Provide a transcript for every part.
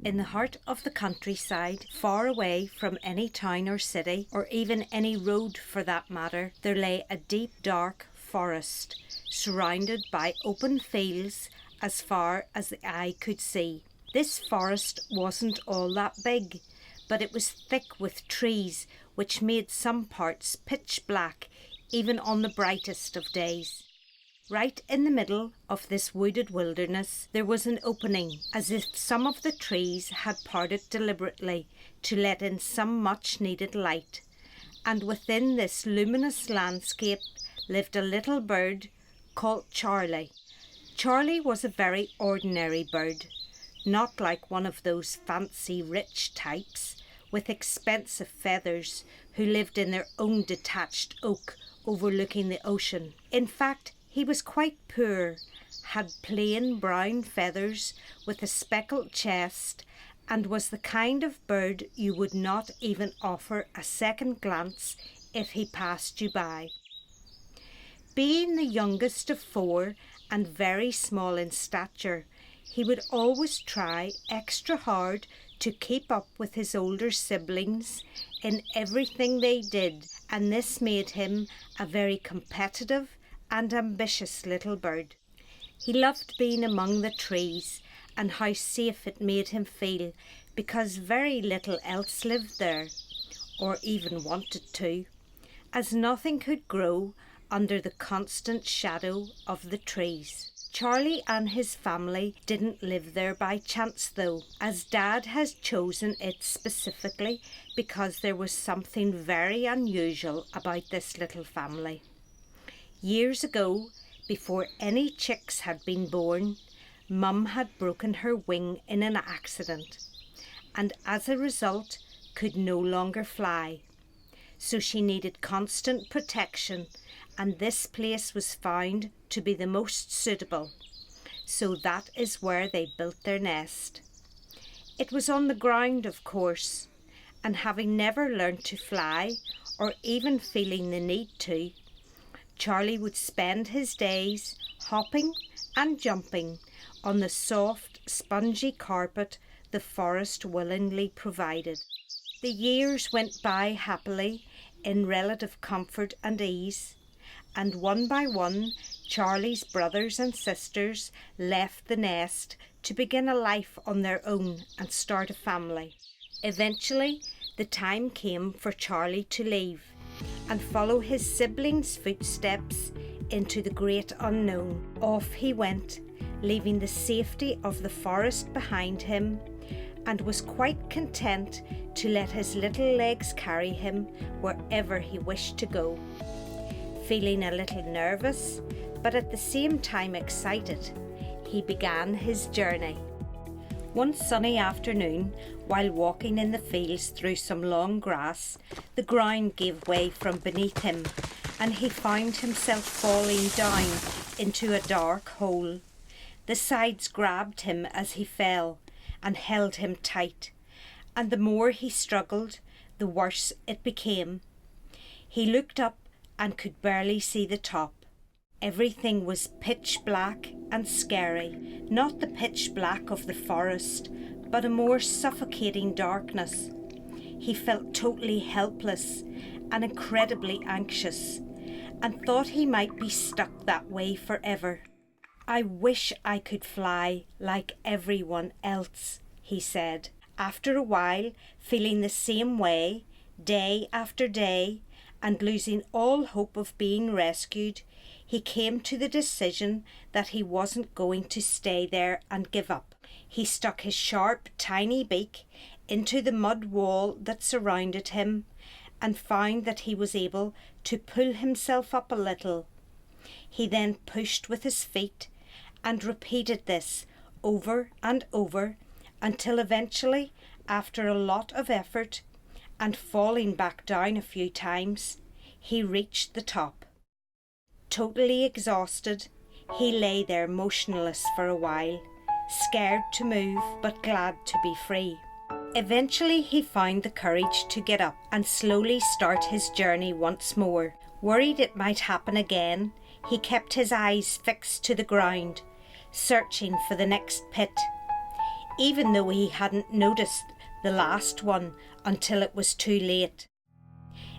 In the heart of the countryside, far away from any town or city, or even any road for that matter, there lay a deep, dark forest, surrounded by open fields as far as the eye could see. This forest wasn't all that big, but it was thick with trees, which made some parts pitch black even on the brightest of days. Right in the middle of this wooded wilderness there was an opening, as if some of the trees had parted deliberately to let in some much needed light, and within this luminous landscape lived a little bird called Charlie. Charlie was a very ordinary bird, not like one of those fancy rich types with expensive feathers who lived in their own detached oak overlooking the ocean. In fact, he was quite poor, had plain brown feathers with a speckled chest, and was the kind of bird you would not even offer a second glance if he passed you by. Being the youngest of four and very small in stature, he would always try extra hard to keep up with his older siblings in everything they did, and this made him a very competitive and ambitious little bird. He loved being among the trees and how safe it made him feel, because very little else lived there, or even wanted to, as nothing could grow under the constant shadow of the trees. Charlie and his family didn't live there by chance though, as Dad has chosen it specifically because there was something very unusual about this little family. Years ago, before any chicks had been born, Mum had broken her wing in an accident, and as a result could no longer fly. So she needed constant protection, and this place was found to be the most suitable. So that is where they built their nest. It was on the ground, of course, and having never learned to fly, or even feeling the need to, Charlie would spend his days hopping and jumping on the soft, spongy carpet the forest willingly provided. The years went by happily in relative comfort and ease, and one by one Charlie's brothers and sisters left the nest to begin a life on their own and start a family. Eventually, the time came for Charlie to leave and follow his siblings' footsteps into the great unknown. Off he went, leaving the safety of the forest behind him, and was quite content to let his little legs carry him wherever he wished to go. Feeling a little nervous, but at the same time excited, he began his journey. One sunny afternoon, while walking in the fields through some long grass, the ground gave way from beneath him, and he found himself falling down into a dark hole. The sides grabbed him as he fell and held him tight, and the more he struggled, the worse it became. He looked up and could barely see the top. Everything was pitch black and scary, not the pitch black of the forest, but a more suffocating darkness. He felt totally helpless and incredibly anxious, and thought he might be stuck that way forever. "I wish I could fly like everyone else," he said. After a while, feeling the same way, day after day, and losing all hope of being rescued, he came to the decision that he wasn't going to stay there and give up. He stuck his sharp, tiny beak into the mud wall that surrounded him and found that he was able to pull himself up a little. He then pushed with his feet and repeated this over and over until eventually, after a lot of effort and falling back down a few times, he reached the top. Totally exhausted, he lay there motionless for a while, scared to move but glad to be free. Eventually he found the courage to get up and slowly start his journey once more. Worried it might happen again, he kept his eyes fixed to the ground, searching for the next pit. even though he hadn't noticed the last one until it was too late.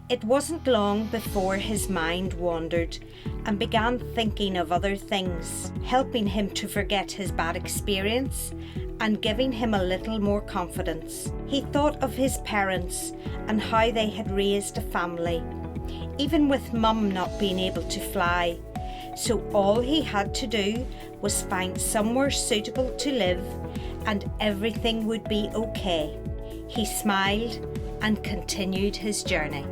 It wasn't long before his mind wandered and began thinking of other things, helping him to forget his bad experience and giving him a little more confidence. He thought of his parents and how they had raised a family, even with Mum not being able to fly. So all he had to do was find somewhere suitable to live and everything would be okay. He smiled and continued his journey.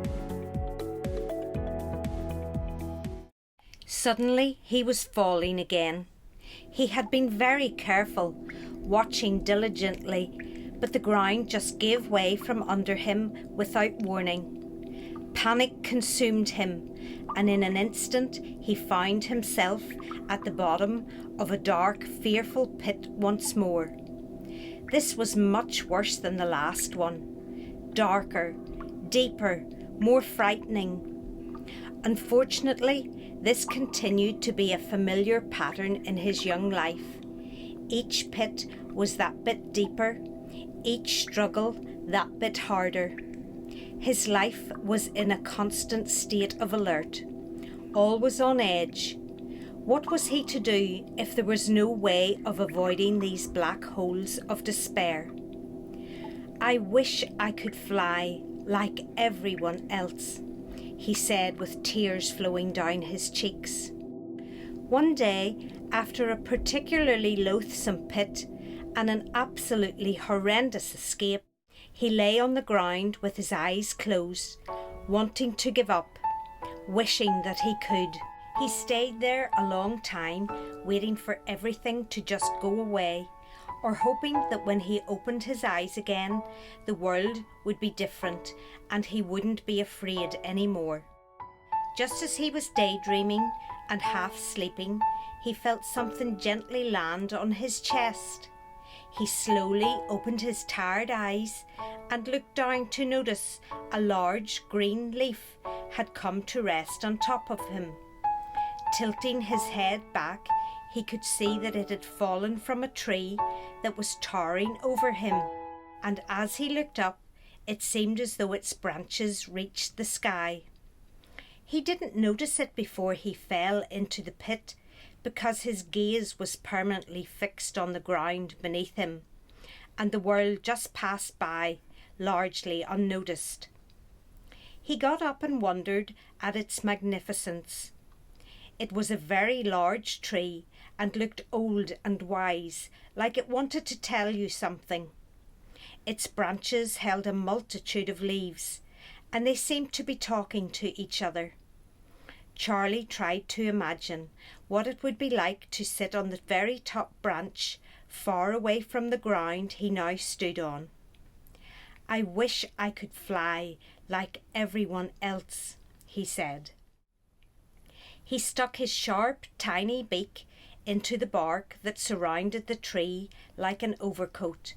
Suddenly he was falling again. He had been very careful, watching diligently, but the ground just gave way from under him without warning. Panic consumed him, and in an instant he found himself at the bottom of a dark, fearful pit once more. This was much worse than the last one. Darker, deeper, more frightening. Unfortunately, this continued to be a familiar pattern in his young life. Each pit was that bit deeper, each struggle that bit harder. His life was in a constant state of alert, always on edge. What was he to do if there was no way of avoiding these black holes of despair? "I wish I could fly like everyone else," he said with tears flowing down his cheeks. One day, after a particularly loathsome pit and an absolutely horrendous escape, he lay on the ground with his eyes closed, wanting to give up, wishing that he could. He stayed there a long time, waiting for everything to just go away, or hoping that when he opened his eyes again, the world would be different and he wouldn't be afraid anymore. Just as he was daydreaming and half sleeping, he felt something gently land on his chest. He slowly opened his tired eyes and looked down to notice a large green leaf had come to rest on top of him. Tilting his head back, he could see that it had fallen from a tree that was towering over him, and as he looked up, it seemed as though its branches reached the sky. He didn't notice it before he fell into the pit, because his gaze was permanently fixed on the ground beneath him, and the world just passed by, largely unnoticed. He got up and wondered at its magnificence. It was a very large tree and looked old and wise, like it wanted to tell you something. Its branches held a multitude of leaves, and they seemed to be talking to each other. Charlie tried to imagine what it would be like to sit on the very top branch, far away from the ground he now stood on. "I wish I could fly like everyone else," he said. He stuck his sharp, tiny beak into the bark that surrounded the tree like an overcoat,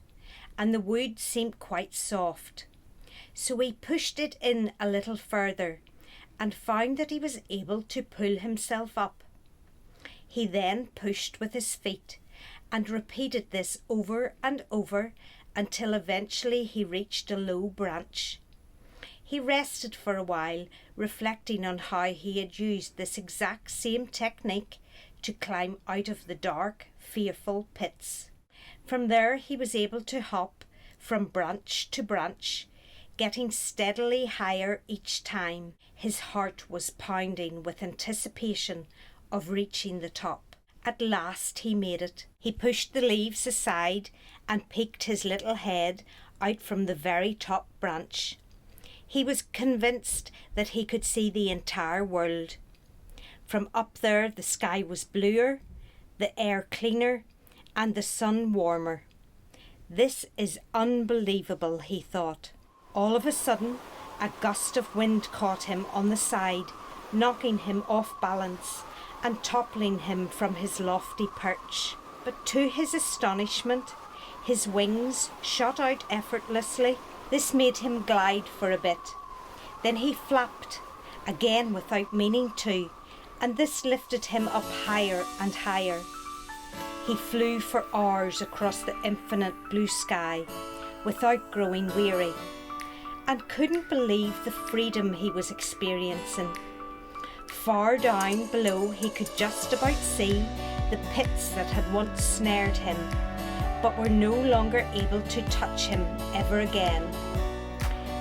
and the wood seemed quite soft. So he pushed it in a little further and found that he was able to pull himself up. He then pushed with his feet and repeated this over and over until eventually he reached a low branch. He rested for a while, reflecting on how he had used this exact same technique to climb out of the dark, fearful pits. From there he was able to hop from branch to branch, getting steadily higher each time. His heart was pounding with anticipation of reaching the top. At last he made it. He pushed the leaves aside and peeked his little head out from the very top branch. He was convinced that he could see the entire world. From up there the sky was bluer, the air cleaner, and the sun warmer. "This is unbelievable," he thought. All of a sudden, a gust of wind caught him on the side, knocking him off balance and toppling him from his lofty perch. But to his astonishment, his wings shot out effortlessly. This made him glide for a bit. Then he flapped, again without meaning to, and this lifted him up higher and higher. he flew for hours across the infinite blue sky without growing weary, and couldn't believe the freedom he was experiencing. Far down below he could just about see the pits that had once snared him, but were no longer able to touch him ever again.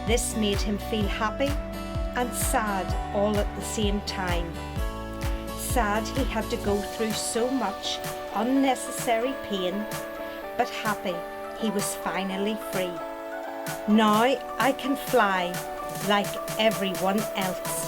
This made him feel happy and sad all at the same time. Sad he had to go through so much unnecessary pain, but happy he was finally free. Now I can fly like everyone else.